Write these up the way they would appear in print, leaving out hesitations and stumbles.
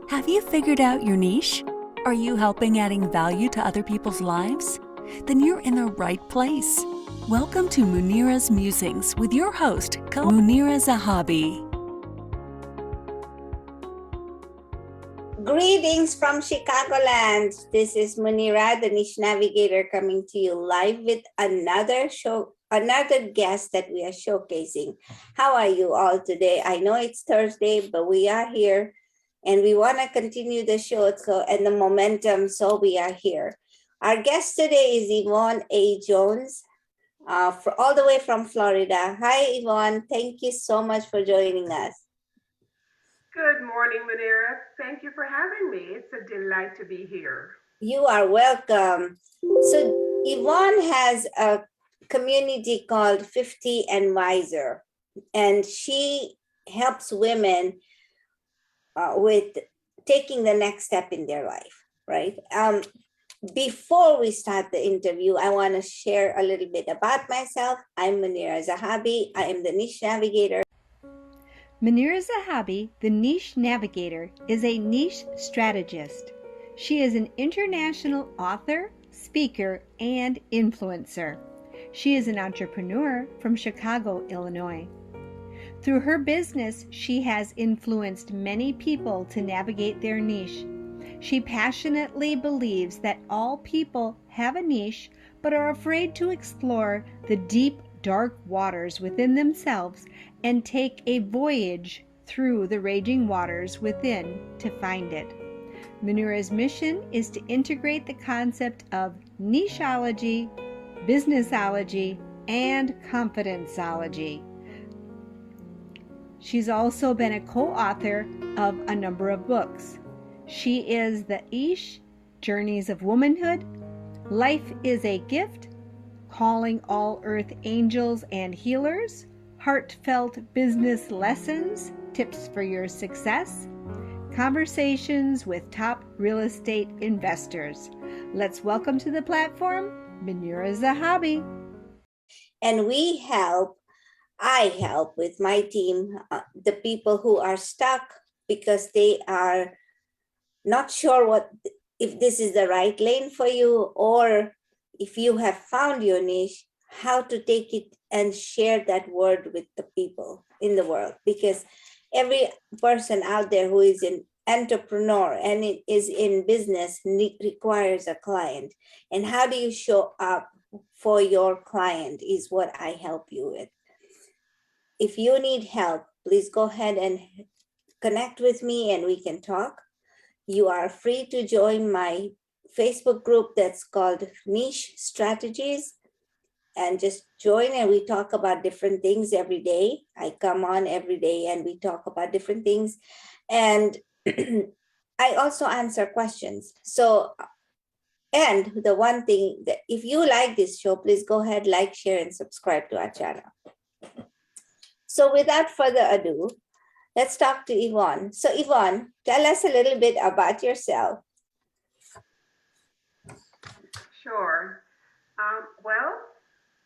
Have you figured out your niche? Are you helping adding value to other people's lives? Then you're in the right place. Welcome to Munira's Musings with your host, Munira Zahabi. Greetings from Chicagoland. This is Munira, the Niche Navigator, coming to you live with another guest that we are showcasing. How are you all today? I know it's Thursday, but we are here and we want to continue the show and the momentum, so we are here. Our guest today is Yvonne A Jones, all the way from Florida. Hi, Yvonne. Thank you so much for joining us. Good morning, Munira. Thank you for having me. It's a delight to be here. You are welcome. So Yvonne has a community called 50 and Wiser, and she helps women with taking the next step in their life, right? Before we start the interview, I want to share a little bit about myself. I'm Munira Zahabi. I am the Niche Navigator. Munira Zahabi, the Niche Navigator, is a niche strategist. She is an international author, speaker, and influencer. She is an entrepreneur from Chicago, Illinois. Through her business, she has influenced many people to navigate their niche. She passionately believes that all people have a niche but are afraid to explore the deep, dark waters within themselves and take a voyage through the raging waters within to find it. Munira's mission is to integrate the concept of nicheology, businessology, and confidenceology. She's also been a co-author of a number of books. She is the Ish, Journeys of Womanhood, Life is a Gift, Calling All Earth Angels and Healers, Heartfelt Business Lessons, Tips for Your Success, Conversations with Top Real Estate Investors. Let's welcome to the platform, Munira Zahabi. And I help with my team, the people who are stuck because they are not sure if this is the right lane for you, or if you have found your niche, how to take it and share that word with the people in the world. Because every person out there who is an entrepreneur and is in business requires a client. And how do you show up for your client is what I help you with. If you need help, please go ahead and connect with me and we can talk. You are free to join my Facebook group that's called Niche Strategies, and just join and we talk about different things every day. I come on every day and we talk about different things. And I also answer questions. So, and the one thing that if you like this show, please go ahead, like, share, and subscribe to our channel. So without further ado, let's talk to Yvonne. So Yvonne, tell us a little bit about yourself. Sure. Well,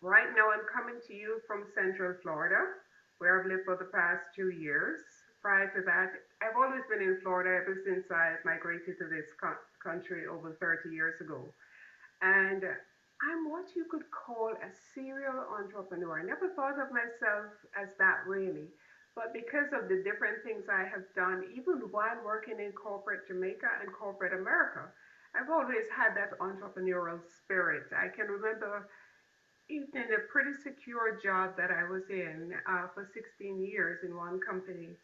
right now I'm coming to you from Central Florida, where I've lived for the past 2 years. Prior to that, I've always been in Florida ever since I migrated to this country over 30 years ago. And I'm what you could call a serial entrepreneur. I never thought of myself as that really. But because of the different things I have done, even while working in corporate Jamaica and corporate America, I've always had that entrepreneurial spirit. I can remember even in a pretty secure job that I was in for 16 years in one company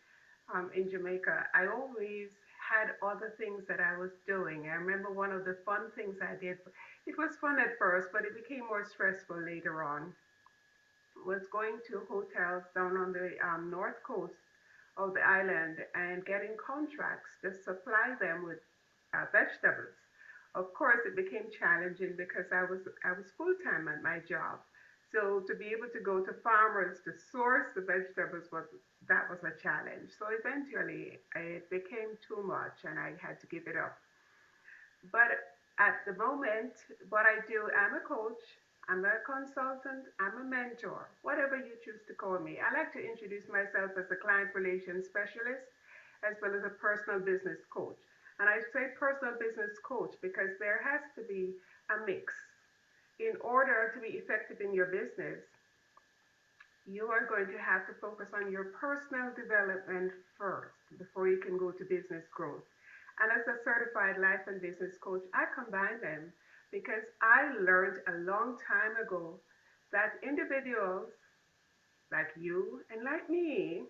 in Jamaica. I always had other things that I was doing. I remember one of the fun things I did. It was fun at first, but it became more stressful later on. Was going to hotels down on the north coast of the island and getting contracts to supply them with vegetables. Of course, it became challenging because I was full time at my job. So to be able to go to farmers to source the vegetables was a challenge. So eventually, it became too much, and I had to give it up. But at the moment, what I do, I'm a coach, I'm a consultant, I'm a mentor, whatever you choose to call me. I like to introduce myself as a client relations specialist, as well as a personal business coach. And I say personal business coach because there has to be a mix. In order to be effective in your business, you are going to have to focus on your personal development first before you can go to business growth. And as a certified life and business coach, I combine them because I learned a long time ago that individuals like you and like me,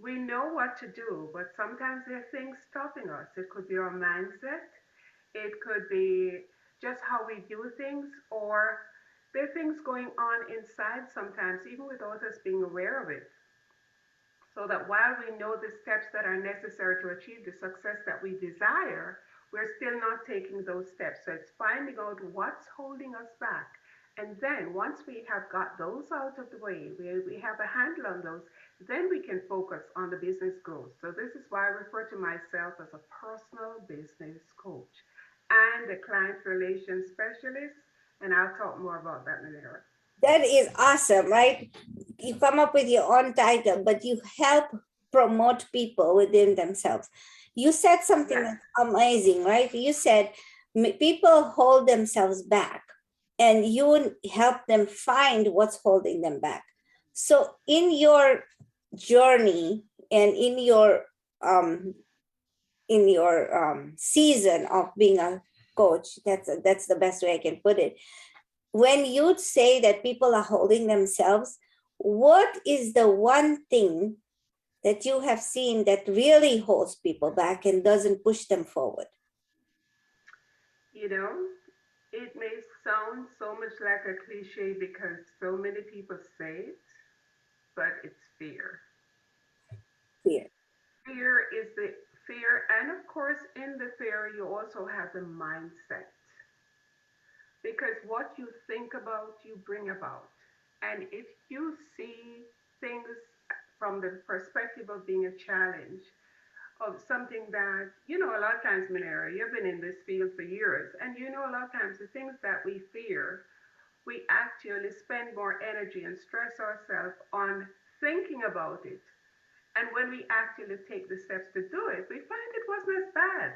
we know what to do, but sometimes there are things stopping us. It could be our mindset, it could be just how we do things, or there are things going on inside sometimes, even without us being aware of it. So that while we know the steps that are necessary to achieve the success that we desire, we're still not taking those steps. So it's finding out what's holding us back. And then once we have got those out of the way, we have a handle on those, then we can focus on the business growth. So this is why I refer to myself as a personal business coach and a client relations specialist. And I'll talk more about that in a minute. That is awesome, right? You come up with your own title, but you help promote people within themselves. You said something Yes. that's amazing, right? You said people hold themselves back and you help them find what's holding them back. So in your journey and um in your season of being a coach, that's the best way I can put it. When you say that people are holding themselves, what is the one thing that you have seen that really holds people back and doesn't push them forward? You know, it may sound so much like a cliche because so many people say it, but it's fear. Fear. Fear is the fear, and of course, in the fear, you also have the mindset because what you think about, you bring about. And if you see things from the perspective of being a challenge, of something that, a lot of times, Munira, you've been in this field for years, and a lot of times the things that we fear, we actually spend more energy and stress ourselves on thinking about it. And when we actually take the steps to do it, we find it wasn't as bad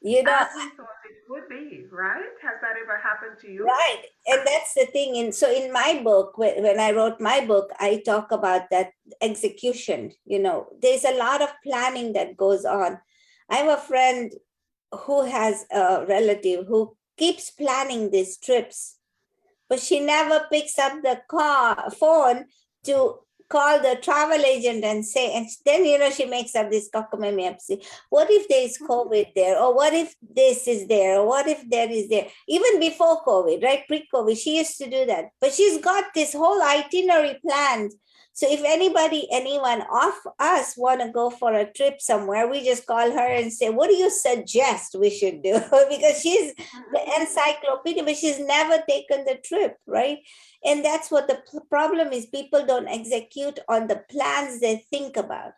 You know, as we thought it would be, right? Has that ever happened to you? right. And that's the thing. And so in my book, when I wrote my book, I talk about that execution. There's a lot of planning that goes on. I have a friend who has a relative who keeps planning these trips, but she never picks up the phone to call the travel agent and say, and then she makes up this cockamamie. What if there is COVID there, or what if this is there, or what if there is there? Even before COVID, right? Pre-COVID, she used to do that, but she's got this whole itinerary planned. So if anyone of us want to go for a trip somewhere, we just call her and say, what do you suggest we should do? Because she's the encyclopedia, but she's never taken the trip, right? And that's what the problem is. People don't execute on the plans they think about.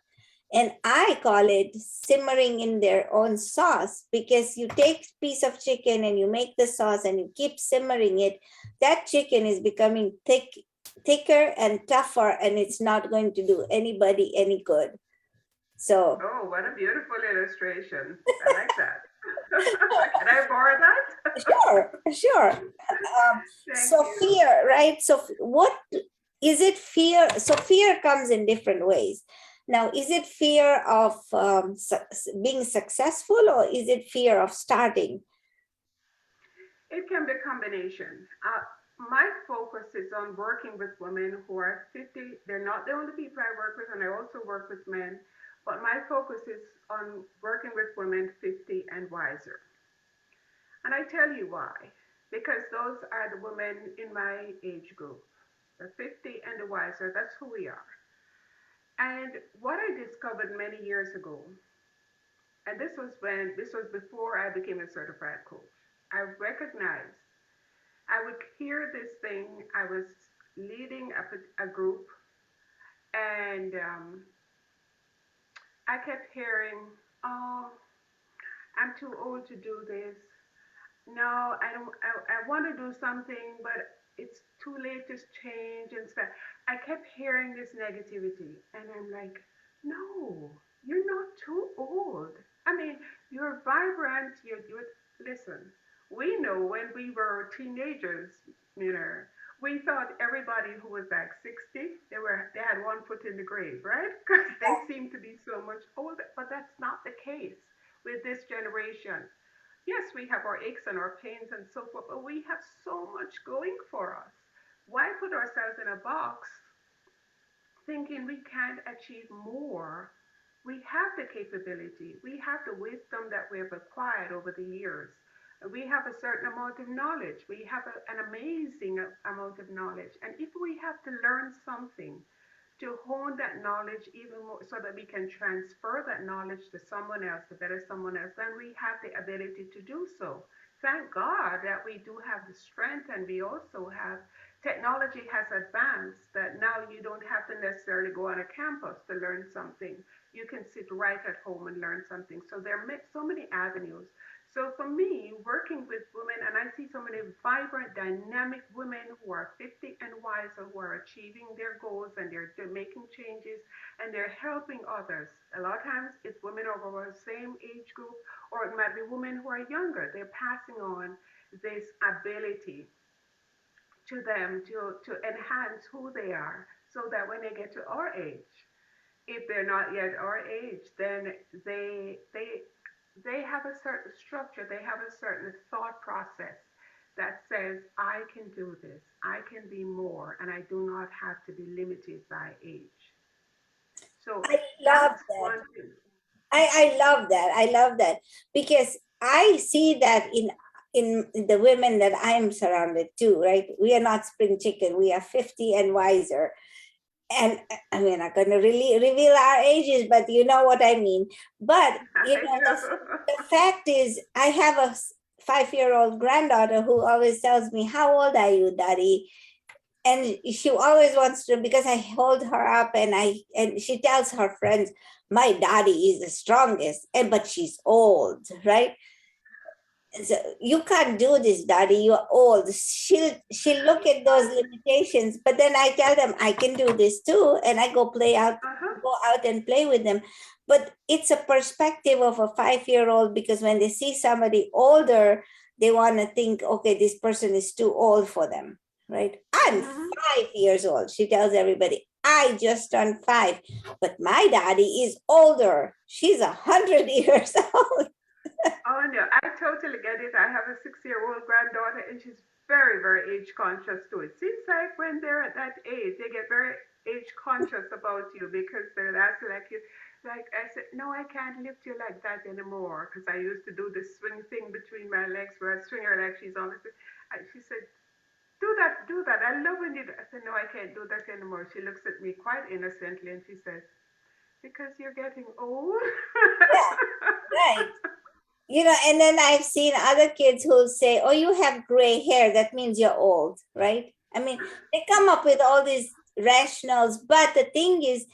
And I call it simmering in their own sauce, because you take a piece of chicken and you make the sauce and you keep simmering it. That chicken is becoming thicker and tougher, and it's not going to do anybody any good. So Oh, what a beautiful illustration. I like that. Can I borrow that? sure. Thank So you. fear, right? So what is it? Fear. So fear comes in different ways. Now, is it fear of being successful, or is it fear of starting? It can be a combination. My focus is on working with women who are 50. They're not the only people I work with, and I also work with men. But my focus is on working with women 50 and wiser. And I tell you why. Because those are the women in my age group. The 50 and the wiser, that's who we are. And what I discovered many years ago, and this was before I became a certified coach, I recognized I would hear this thing. I was leading a group, and I kept hearing, "Oh, I'm too old to do this. No, I don't. I want to do something, but it's too late to change and stuff." I kept hearing this negativity, and I'm like, "No, you're not old. I mean, you're vibrant. You listen. We know when we were teenagers, you know, we thought everybody who was like 60, they had one foot in the grave, right? Because they seem to be so much older. But that's not the case with this generation. Yes, we have our aches and our pains and so forth, but we have so much going for us. Why put ourselves in a box thinking we can't achieve more? We have the capability, we have the wisdom that we have acquired over the years. We have a certain amount of knowledge, we have an amazing amount of knowledge. And if we have to learn something to hone that knowledge even more so that we can transfer that knowledge to someone else, to better someone else, then we have the ability to do so. Thank God that we do have the strength, and we also have technology has advanced that now you don't have to necessarily go on a campus to learn something. You can sit right at home and learn something. So there are so many avenues. So for me, working with women, and I see so many vibrant, dynamic women who are 50 and wiser, who are achieving their goals, and they're making changes, and they're helping others. A lot of times it's women of our same age group, or it might be women who are younger. They're passing on this ability to them to enhance who they are, so that when they get to our age, if they're not yet our age, then they they they have a certain structure, they have a certain thought process that says, I can do this, I can be more, and I do not have to be limited by age. So I love that's that. one thing. I love that. I love that because I see that in the women that I'm surrounded to, right? We are not spring chicken. We are 50 and wiser. And I mean, I'm not going to really reveal our ages, but you know what I mean. But, you I know, know. the fact is, I have a 5-year-old granddaughter who always tells me, how old are you, Daddy? And she always wants to, because I hold her up, and she tells her friends, my daddy is the strongest, and but she's old, right? So you can't do this, daddy, you're old. She'll look at those limitations, but then I tell them I can do this too, and I Uh-huh. go out and play with them. But it's a perspective of a 5-year-old, because when they see somebody older, they want to think, okay, this person is too old for them, right? I'm Hmm. 5 years old, she tells everybody. I just turned 5, but my daddy is older. She's 100 years old. Oh no, I totally get it. I have a 6-year-old granddaughter, and she's very, very age conscious too. It seems like when they're at that age, they get very age conscious about you, because they're asking like you. Like I said, no, I can't lift you like that anymore, because I used to do this swing thing between my legs where I swing her like she's on the. She said, do that. I love when you do. I said, no, I can't do that anymore. She looks at me quite innocently and she says, because you're getting old. Yeah, right. And then I've seen other kids who'll say, oh, you have gray hair, that means you're old, right? I mean, they come up with all these rationals, but the thing is,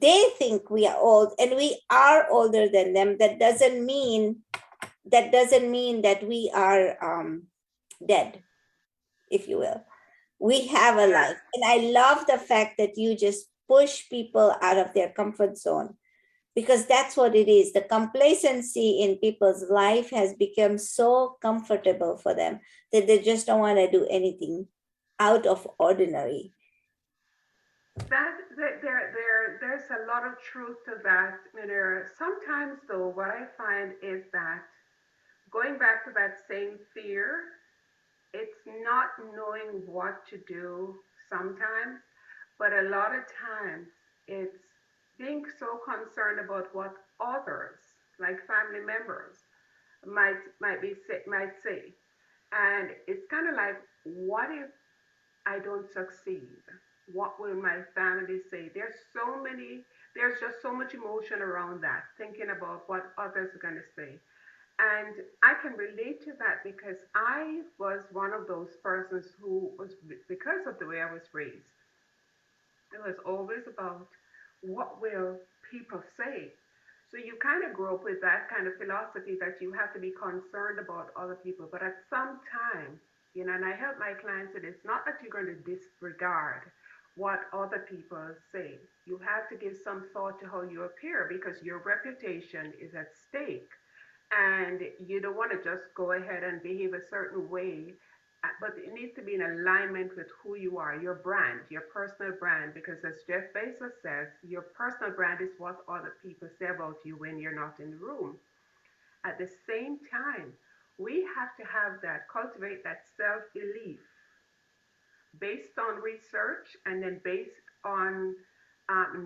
they think we are old, and we are older than them. That doesn't mean that we are dead, if you will. We have a Yes. life, and I love the fact that you just push people out of their comfort zone, because that's what it is. The complacency in people's life has become so comfortable for them that they just don't want to do anything out of ordinary. There's a lot of truth to that, Munira. Sometimes, though, what I find is that going back to that same fear, it's not knowing what to do sometimes, but a lot of times it's being so concerned about what others, like family members, might say, and it's kind of like, what if I don't succeed? What will my family say? There's just so much emotion around that, thinking about what others are going to say. And I can relate to that, because I was one of those persons who was, because of the way I was raised, it was always about, what will people say? So you kind of grow up with that kind of philosophy that you have to be concerned about other people. But at some time, and I help my clients with, it's not that you're going to disregard what other people say. You have to give some thought to how you appear because your reputation is at stake. And you don't want to just go ahead and behave a certain way, but it needs to be in alignment with who you are, your brand, your personal brand. Because as Jeff Bezos says, your personal brand is what other people say about you when you're not in the room. At the same time, we have to have that, cultivate that self belief based on research and then based on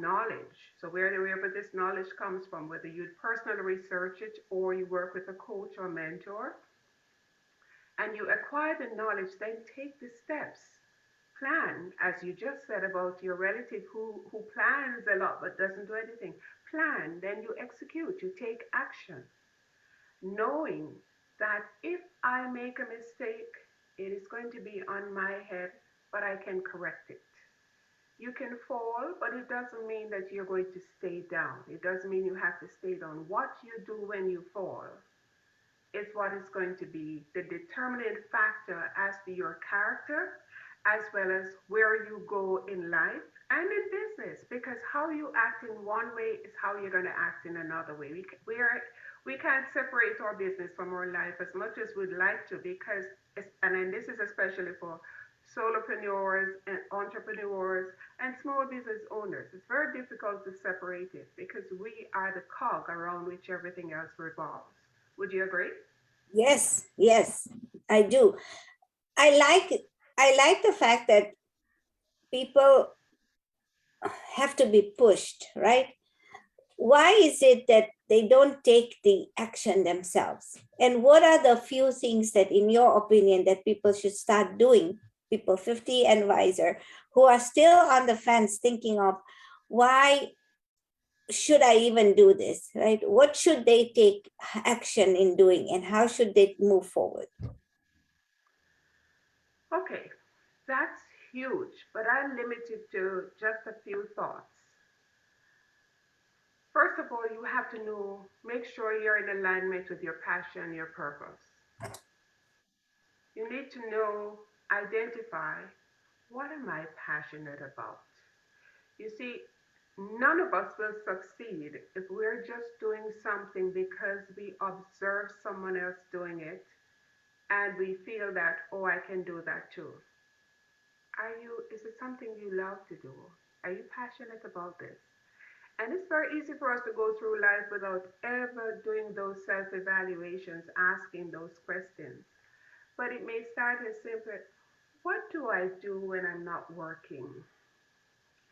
knowledge. So wherever this knowledge comes from, whether you personally research it or you work with a coach or mentor, and you acquire the knowledge, then take the steps. Plan, as you just said about your relative who plans a lot but doesn't do anything. Plan, then you execute, you take action, knowing that if I make a mistake, it is going to be on my head, but I can correct it. You can fall, but it doesn't mean that you're going to stay down. It doesn't mean you have to stay down. What you do when you fall is what is going to be the determining factor as to your character, as well as where you go in life and in business. Because how you act in one way is how you're going to act in another way. We can't separate our business from our life as much as we'd like to, because and then this is especially for solopreneurs and entrepreneurs and small business owners. It's very difficult to separate it because we are the cog around which everything else revolves. Would you agree? Yes, yes, I do. I like I like the fact that people have to be pushed, right? Why is it that they don't take the action themselves? And what are the few things that, in your opinion, that people should start doing, people 50 and wiser, who are still on the fence thinking of why should I even do this, right? What should they take action in doing and how should they move forward? Okay, that's huge, but I limit it to just a few thoughts. First of all, you have to know, make sure you're in alignment with your passion, your purpose. You need to know, identify, what am I passionate about? You see, none of us will succeed if we're just doing something because we observe someone else doing it and we feel that, oh, I can do that too. Is it something you love to do? Are you passionate about this? And it's very easy for us to go through life without ever doing those self evaluations, asking those questions. But it may start as simple: what do I do when I'm not working?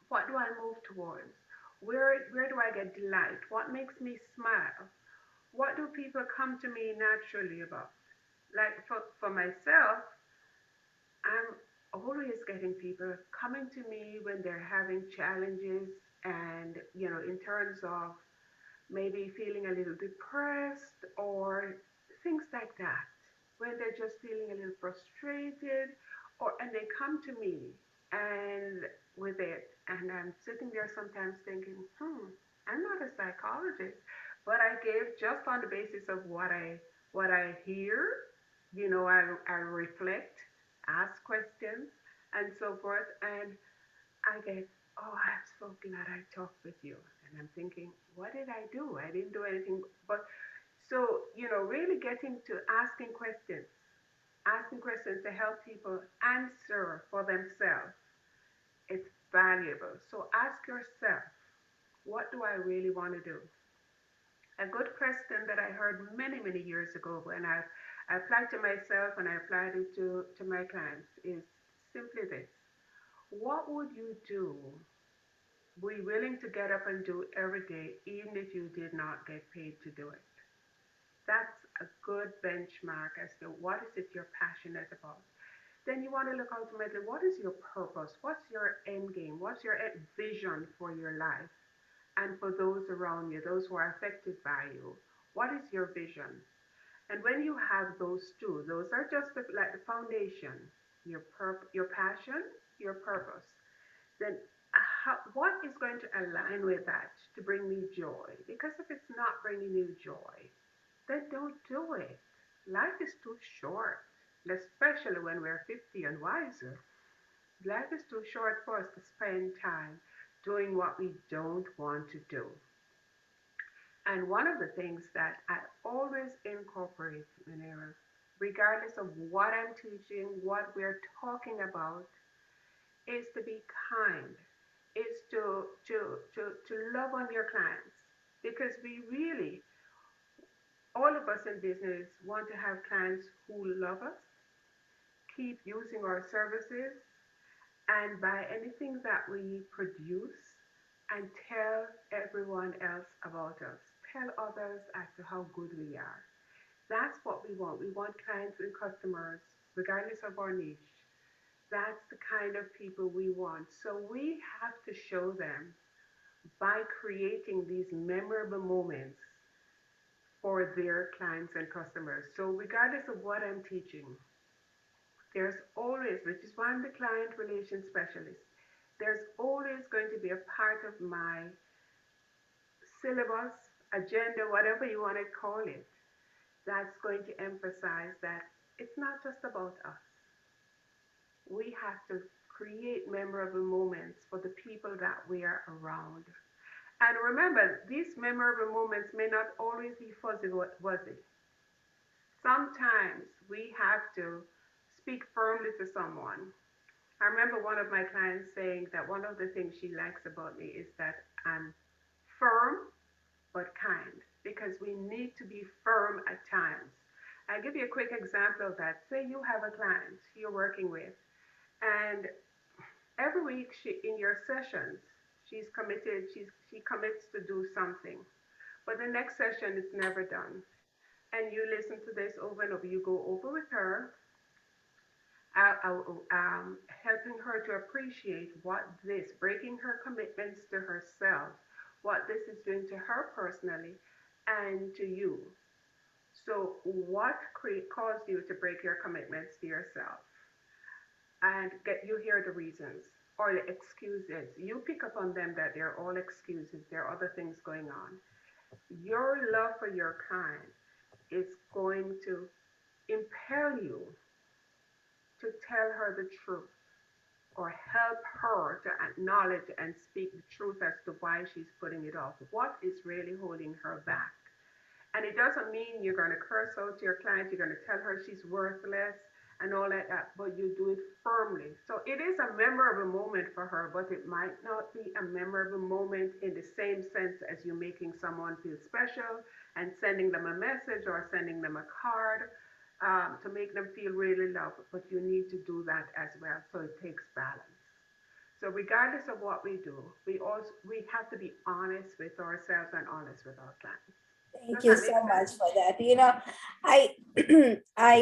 What do I move towards? Where do I get delight? What makes me smile? What do people come to me naturally about? Like for myself, I'm always getting people coming to me when they're having challenges and, in terms of maybe feeling a little depressed or things like that, when they're just feeling a little frustrated, or and they come to me and with it, and I'm sitting there sometimes thinking, I'm not a psychologist, but I gave just on the basis of what I hear, I reflect, ask questions, and so forth, and I get, oh, I've spoken and I talked with you. And I'm thinking, what did I do? I didn't do anything. But so, really getting to asking questions to help people answer for themselves. It's valuable. So ask yourself, what do I really want to do? A good question that I heard many, many years ago when I applied to myself and I applied it to my clients is simply this: what would you do, be willing to get up and do every day, even if you did not get paid to do it? That's a good benchmark as to what is it you're passionate about. Then you want to look ultimately, what is your purpose? What's your end game? What's your vision for your life and for those around you, those who are affected by you? What is your vision? And when you have those two, those are just like the foundation, your passion, your purpose. Then what is going to align with that to bring me joy? Because if it's not bringing you joy, then don't do it. Life is too short, especially when we're 50 and wiser. Life is too short for us to spend time doing what we don't want to do. And one of the things that I always incorporate, Munira, regardless of what I'm teaching, what we're talking about, is to be kind, is to love on your clients. Because we really, all of us in business want to have clients who love us, keep using our services, and buy anything that we produce and tell everyone else about us. Tell others as to how good we are. That's what we want. We want clients and customers, regardless of our niche. That's the kind of people we want. So we have to show them by creating these memorable moments for their clients and customers. So regardless of what I'm teaching, there's always, which is why I'm the client relation specialist, there's always going to be a part of my syllabus, agenda, whatever you want to call it, that's going to emphasize that it's not just about us. We have to create memorable moments for the people that we are around. And remember, these memorable moments may not always be fuzzy wuzzy. Sometimes we have to speak firmly to someone. I remember one of my clients saying that one of the things she likes about me is that I'm firm but kind, because we need to be firm at times. I'll give you a quick example of that. Say you have a client you're working with, and every week in your sessions, she commits to do something, but the next session it's never done. And you listen to this over and over. You go over with her, helping her to appreciate what this, breaking her commitments to herself, what this is doing to her personally and to you. So, what caused you to break your commitments to yourself? And get you hear the reasons or the excuses. You pick up on them that they're all excuses. There are other things going on. Your love for your kind is going to impel you to tell her the truth or help her to acknowledge and speak the truth as to why she's putting it off. What is really holding her back? And it doesn't mean you're going to curse out to your client, you're going to tell her she's worthless and all like that, but you do it firmly. So it is a memorable moment for her, but it might not be a memorable moment in the same sense as you making someone feel special and sending them a message or sending them a card to make them feel really loved. But you need to do that as well. So it takes balance. So regardless of what we do, we have to be honest with ourselves and honest with our clients. Thank Does you that so make much sense? for that. I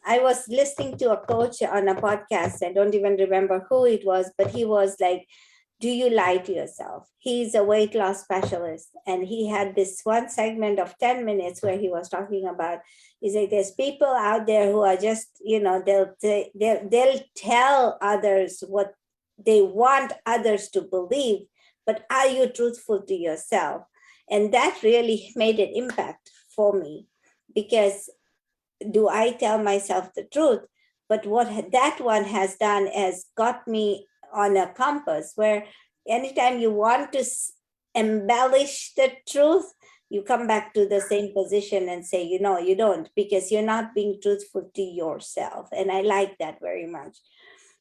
I was listening to a coach on a podcast. I don't even remember who it was, but he was like, do you lie to yourself? He's a weight loss specialist. And he had this one segment of 10 minutes where he was talking about, he's like, there's people out there who are just, they'll tell others what they want others to believe, but are you truthful to yourself? And that really made an impact for me, because do I tell myself the truth? But what that one has done has got me on a compass where anytime you want to embellish the truth, you come back to the same position and say, you don't, because you're not being truthful to yourself. And I like that very much.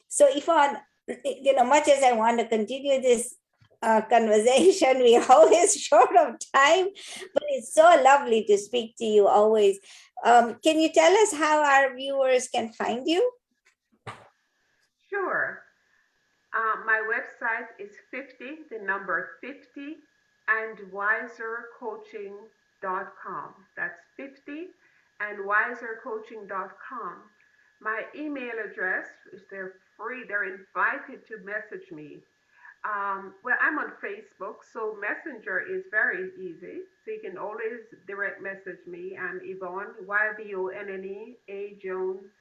So, Yvonne, much as I want to continue this conversation, we are always short of time, but it's so lovely to speak to you always. Can you tell us how our viewers can find you? Sure. My website is 50, the number 50, and wisercoaching.com. That's 50 and wisercoaching.com. My email address, is they're free, they're invited to message me. Well, I'm on Facebook, so Messenger is very easy. So you can always direct message me. I'm Yvonne, Yvonne A Jones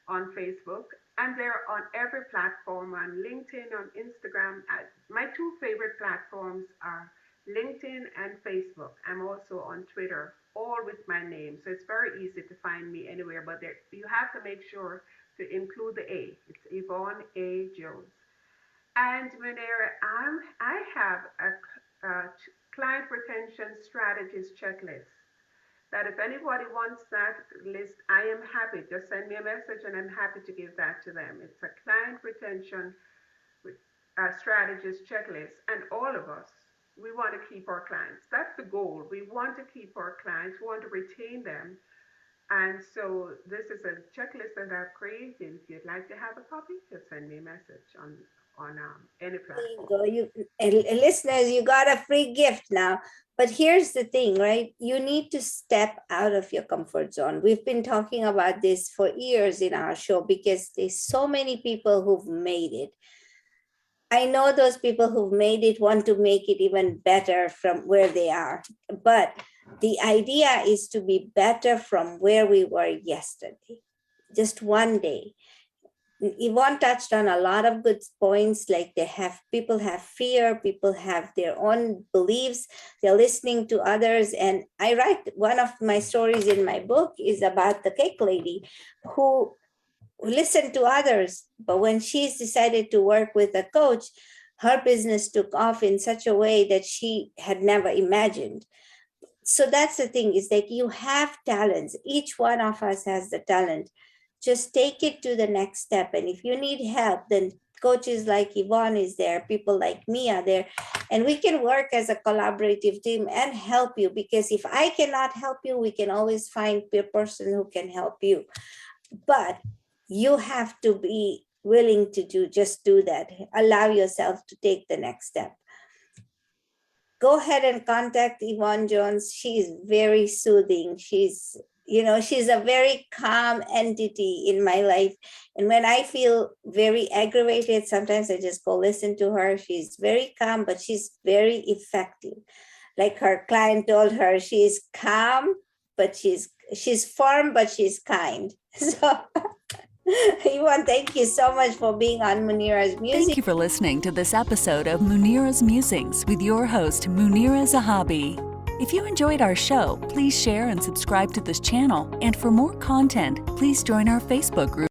on Facebook. And they're on every platform, on LinkedIn, on Instagram. My two favorite platforms are LinkedIn and Facebook. I'm also on Twitter, all with my name. So it's very easy to find me anywhere, but you have to make sure to include the A. It's Yvonne A Jones. And Munira, I have a client retention strategist checklist that if anybody wants that list, I am happy. Just send me a message and I'm happy to give that to them. It's a client retention strategist checklist. And all of us, we want to keep our clients. That's the goal. We want to keep our clients, we want to retain them. And so this is a checklist that I've created. If you'd like to have a copy, just send me a message on any There you platform. go. Listeners, you got a free gift now. But here's the thing, right? You need to step out of your comfort zone. We've been talking about this for years in our show because there's so many people who've made it. I know those people who've made it want to make it even better from where they are. But the idea is to be better from where we were yesterday, just one day. Yvonne touched on a lot of good points, like people have fear, people have their own beliefs, they're listening to others. And I write one of my stories in my book is about the cake lady who listened to others, but when she's decided to work with a coach, her business took off in such a way that she had never imagined. So that's the thing, is that you have talents. Each one of us has the talent. Just take it to the next step. And if you need help, then coaches like Yvonne is there, people like me are there, and we can work as a collaborative team and help you. Because if I cannot help you, we can always find a person who can help you. But you have to be willing to do that. Allow yourself to take the next step. Go ahead and contact Yvonne Jones. She's very soothing. She's a very calm entity in my life. And when I feel very aggravated, sometimes I just go listen to her. She's very calm, but she's very effective. Like her client told her, she's calm, but she's firm, but she's kind. So Yvonne, thank you so much for being on Munira's Music. Thank you for listening to this episode of Munira's Musings with your host, Munira Zahabi. If you enjoyed our show, please share and subscribe to this channel. And for more content, please join our Facebook group.